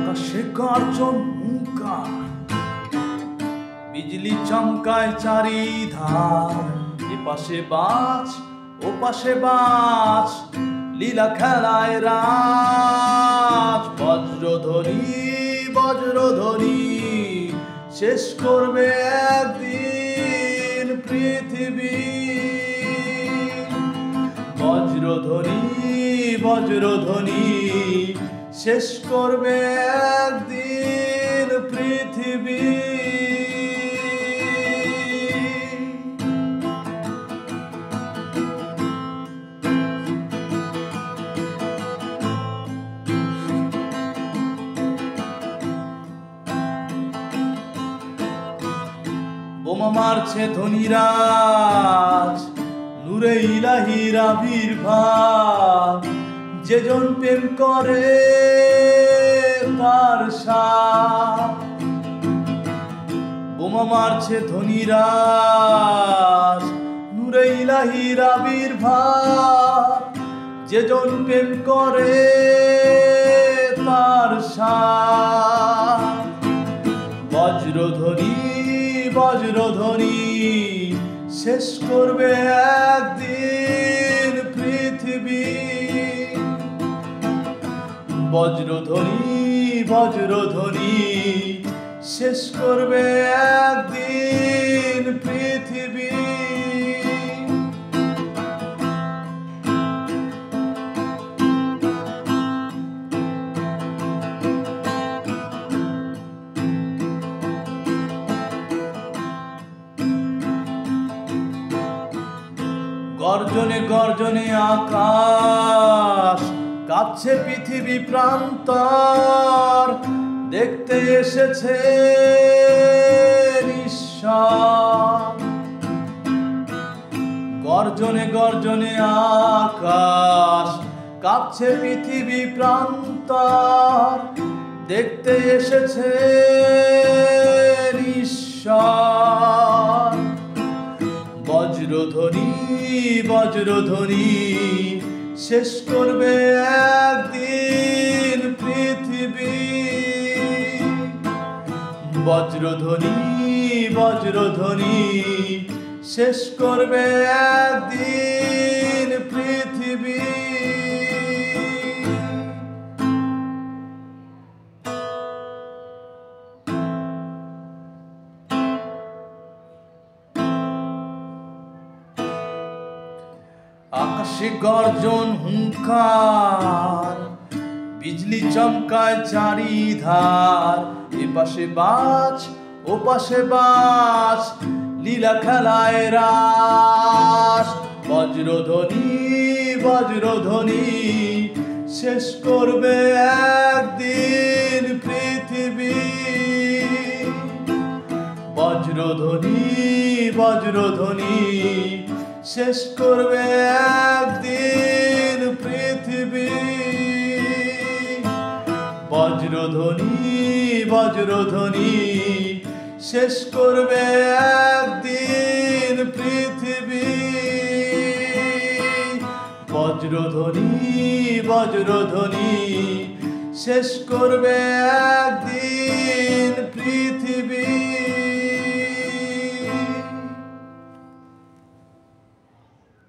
আকাশে গর্জন হুঙ্কার, বিজলি চমকায় চারিধার। এপাশে বাজ ওপাশে বাজ, লীলা খেলায় রাজ। বজ্রধ্বনি বজ্রধ্বনি, শেষ করবে একদিন পৃথিবী। বজ্রধ্বনি বজ্রধ্বনি, শেষ করবে একদিন পৃথিবী। বোমা মারছে ধনীরাজ, নূরে ইলাহির আবির্ভাব। যেজন প্রেম করে তার সাথ। বোমা মারছে ধনীরাজ, নূরে ইলাহির আবির্ভাব। যেজন প্রেম করে তার সাথ। বজ্রধ্বনি বজ্রধ্বনি, শেষ করবে একদিন পৃথিবী। বজ্রধ্বনি বজ্রধ্বনি, শেষ করবে একদিন পৃথিবী। গর্জনে গর্জনে আকাশ, কাঁপছে পৃথিবী প্রান্তর। দেখতে এসেছে ঈশ্বর। গর্জনে গর্জনে আকাশ, কাঁপছে পৃথিবী প্রান্তর। দেখতে এসেছে ঈশ্বর। বজ্রধ্বনি বজ্রধ্বনি, শেষ করবে একদিন পৃথিবী। বজ্রধ্বনি বজ্রধ্বনি, শেষ করবে একদিন পৃথিবী। আকাশে গর্জন হুঙ্কার, বিজলি চমকায় চারিধার। এপাশে বাজ ওপাশে বাজ, লীলা খেলায় রাস। বজ্রধ্বনি বজ্রধ্বনি, শেষ করবে একদিন পৃথিবী। বজ্রধ্বনি বজ্রধ্বনি, শেষ করবে একদিন পৃথিবী। বজ্রধ্বনি বজ্রধ্বনি, শেষ করবে একদিন পৃথিবী। বজ্রধ্বনি বজ্রধ্বনি, শেষ করবে